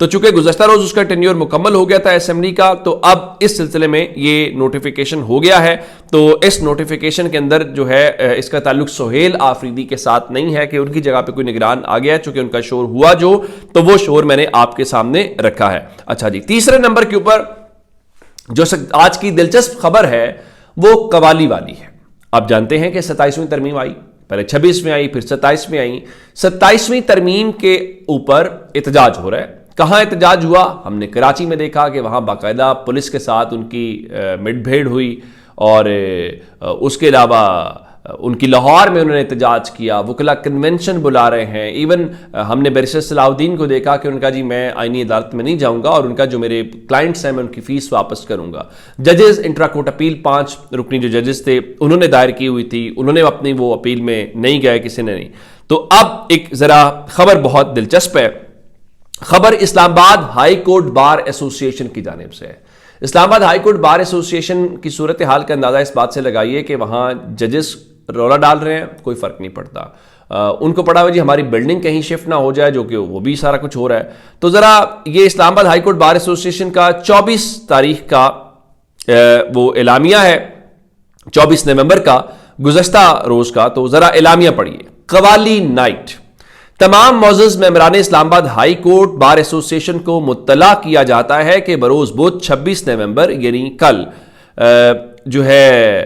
تو چونکہ گزشتہ روز اس کا ٹینیور مکمل ہو گیا تھا اسمبلی کا، تو اب اس سلسلے میں یہ نوٹیفیکیشن ہو گیا ہے. تو اس نوٹیفیکیشن کے اندر جو ہے اس کا تعلق سہیل آفریدی کے ساتد نہیں ہے کہ ان کی جگہ پہ کوئی نگران آ گیا ہے، چونکہ ان کا شور ہوا جو، تو وہ شور میں نے آپ کے سامنے رکھا ہے. اچھا جی، تیسرے نمبر کے اوپر جو آج کی دلچسپ خبر ہے وہ قوالی والی ہے. آپ جانتے ہیں کہ 27ویں ترمیم آئی، پہلے 26 میں آئی، پھر 27 میں آئی. 27ویں ترمیم کے اوپر احتجاج ہو رہا ہے. کہاں احتجاج ہوا؟ ہم نے کراچی میں دیکھا کہ وہاں باقاعدہ پولیس کے ساتھ ان کی مڈ بھیڑ ہوئی، اور اس کے علاوہ ان کی لاہور میں انہوں نے احتجاج کیا. وکلا کنونشن بلا رہے ہیں. ایون ہم نے بیرسٹر صلاح الدین کو دیکھا کہ ان کا جی میں آئینی عدالت میں نہیں جاؤں گا، اور ان کا جو میرے کلائنٹس ہیں میں ان کی فیس واپس کروں گا. ججز انٹرا کورٹ اپیل 5 رکنی جو ججز تھے انہوں نے دائر کی ہوئی تھی، انہوں نے اپنی وہ اپیل میں نہیں گئے، کسی نے نہیں. تو اب ایک ذرا خبر بہت دلچسپ ہے. خبر اسلام آباد ہائی کورٹ بار ایسوسی ایشن کی جانب سے ہے. اسلام آباد ہائی کورٹ بار ایسوسی ایشن کی صورتحال کا اندازہ اس بات سے لگائیے کہ وہاں ججز رولا ڈال رہے ہیں، کوئی فرق نہیں پڑتا. ان کو پڑا ہوا جی ہماری بلڈنگ کہیں شفٹ نہ ہو جائے، جو کہ وہ بھی سارا کچھ ہو رہا ہے. تو ذرا یہ اسلام آباد ہائی کورٹ بار ایسوسی ایشن کا 24 تاریخ کا وہ اعلامیہ ہے، 24 نومبر کا، گزشتہ روز کا. تو ذرا اعلامیہ پڑھیے. قوالی نائٹ. تمام معزز ممبران اسلام آباد ہائی کورٹ بار ایسوسی ایشن کو مطلع کیا جاتا ہے کہ بروز بدھ 26 نومبر یعنی کل جو ہے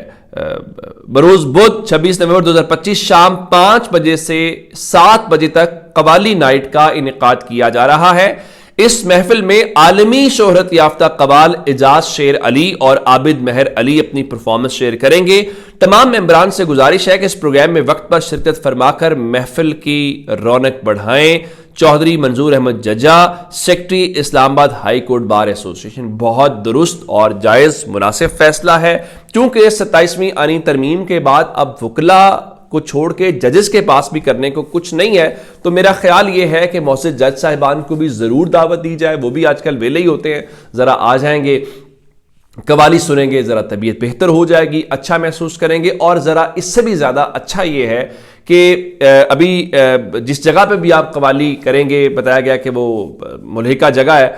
بروز بدھ 26 نومبر 2025 شام 5 بجے سے 7 بجے تک قوالی نائٹ کا انعقاد کیا جا رہا ہے. اس محفل میں عالمی شہرت یافتہ قوال اعجاز شیر علی اور عابد مہر علی اپنی پرفارمنس شیئر کریں گے. تمام ممبران سے گزارش ہے کہ اس پروگرام میں وقت پر شرکت فرما کر محفل کی رونق بڑھائیں. چودھری منظور احمد ججا، سیکرٹری اسلام آباد ہائی کورٹ بار ایسوسی ایشن. بہت درست اور جائز مناسب فیصلہ ہے، کیونکہ 27ویں آئینی ترمیم کے بعد اب وکلا کو چھوڑ کے ججز کے پاس بھی کرنے کو کچھ نہیں ہے. تو میرا خیال یہ ہے کہ معزز جج صاحبان کو بھی ضرور دعوت دی جائے. وہ بھی آج کل ویلے ہی ہوتے ہیں، ذرا آ جائیں گے، قوالی سنیں گے، ذرا طبیعت بہتر ہو جائے گی، اچھا محسوس کریں گے. اور ذرا اس سے بھی زیادہ اچھا یہ ہے کہ ابھی جس جگہ پہ بھی آپ قوالی کریں گے، بتایا گیا کہ وہ ملحقہ جگہ ہے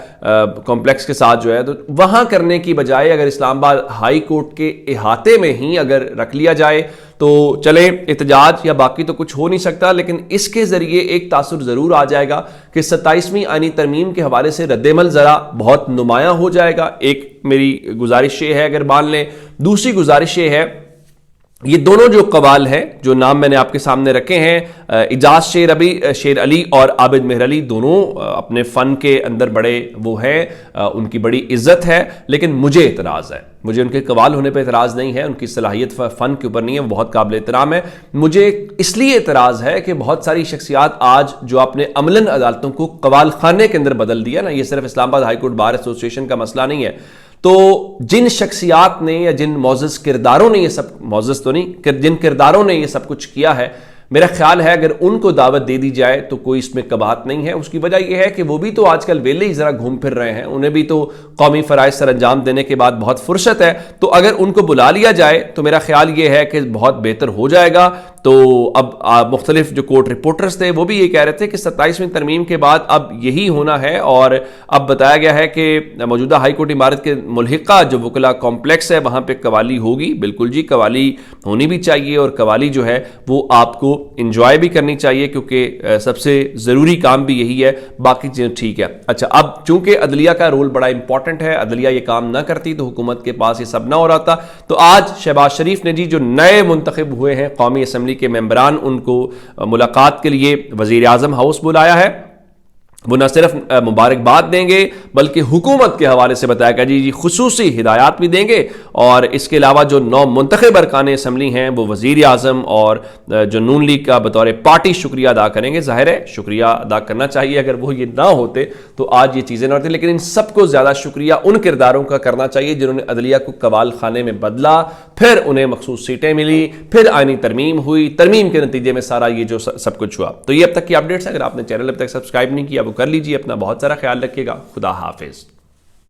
کمپلیکس کے ساتھ جو ہے، تو وہاں کرنے کی بجائے اگر اسلام آباد ہائی کورٹ کے احاطے میں ہی اگر رکھ لیا جائے تو چلے. احتجاج یا باقی تو کچھ ہو نہیں سکتا، لیکن اس کے ذریعے ایک تاثر ضرور آ جائے گا کہ 27ویں آئینی ترمیم کے حوالے سے رد عمل ذرا بہت نمایاں ہو جائے گا. ایک میری گزارش یہ ہے اگر مان لیں. دوسری گزارش یہ ہے، یہ دونوں جو قوال ہیں جو نام میں نے آپ کے سامنے رکھے ہیں، اعجاز شیر علی اور عابد مہر علی، دونوں اپنے فن کے اندر بڑے وہ ہیں، ان کی بڑی عزت ہے. لیکن مجھے اعتراض ہے، مجھے ان کے قوال ہونے پہ اعتراض نہیں ہے، ان کی صلاحیت فن کے اوپر نہیں ہے، وہ بہت قابل احترام ہے. مجھے اس لیے اعتراض ہے کہ بہت ساری شخصیات آج جو آپ نے عملاً عدالتوں کو قوال خانے کے اندر بدل دیا نا، یہ صرف اسلام آباد ہائی کورٹ بار ایسوسی ایشن کا مسئلہ نہیں ہے. تو جن شخصیات نے یا جن معزز کرداروں نے یہ سب، معزز تو نہیں، جن کرداروں نے یہ سب کچھ کیا ہے، میرا خیال ہے اگر ان کو دعوت دے دی جائے تو کوئی اس میں قباحت نہیں ہے. اس کی وجہ یہ ہے کہ وہ بھی تو آج کل ویلے ہی ذرا گھوم پھر رہے ہیں، انہیں بھی تو قومی فرائض سر انجام دینے کے بعد بہت فرصت ہے. تو اگر ان کو بلا لیا جائے تو میرا خیال یہ ہے کہ بہت بہتر ہو جائے گا. تو اب مختلف جو کورٹ رپورٹرز تھے وہ بھی یہ کہہ رہے تھے کہ 27ویں ترمیم کے بعد اب یہی ہونا ہے. اور اب بتایا گیا ہے کہ موجودہ ہائی کورٹ عمارت کے ملحقہ جو وکلا کمپلیکس ہے وہاں پہ قوالی ہوگی. بالکل جی، قوالی ہونی بھی چاہیے، اور قوالی جو ہے وہ آپ کو انجوائے بھی کرنی چاہیے، کیونکہ سب سے ضروری کام بھی یہی ہے. باقی چیزیں ٹھیک ہے. اچھا، اب چونکہ عدلیہ کا رول بڑا امپورٹنٹ ہے، عدلیہ یہ کام نہ کرتی تو حکومت کے پاس یہ سب نہ ہو رہا تھا. تو آج شہباز شریف نے جی جو نئے منتخب ہوئے ہیں قومی اسمبلی کے ممبران، ان کو ملاقات کے لیے وزیر اعظم ہاؤس بلایا ہے. وہ نہ صرف مبارکباد دیں گے بلکہ حکومت کے حوالے سے بتایا گیا جی خصوصی ہدایات بھی دیں گے. اور اس کے علاوہ جو 9 منتخب ارکان اسمبلی ہیں وہ وزیر اعظم اور جو نون لیگ کا بطور پارٹی شکریہ ادا کریں گے. ظاہر ہے شکریہ ادا کرنا چاہیے، اگر وہ یہ نہ ہوتے تو آج یہ چیزیں نہ ہوتی. لیکن ان سب کو زیادہ شکریہ ان کرداروں کا کرنا چاہیے جنہوں نے عدلیہ کو قوال خانے میں بدلا، پھر انہیں مخصوص سیٹیں ملی، پھر آئینی ترمیم ہوئی، ترمیم کے نتیجے میں سارا یہ جو سب کچھ ہوا. تو یہ اب تک کی اپڈیٹس. اگر آپ نے چینل اب تک سبسکرائب نہیں کیا وہ کر لیجیے. اپنا بہت سارا خیال رکھیے گا. خدا حافظ.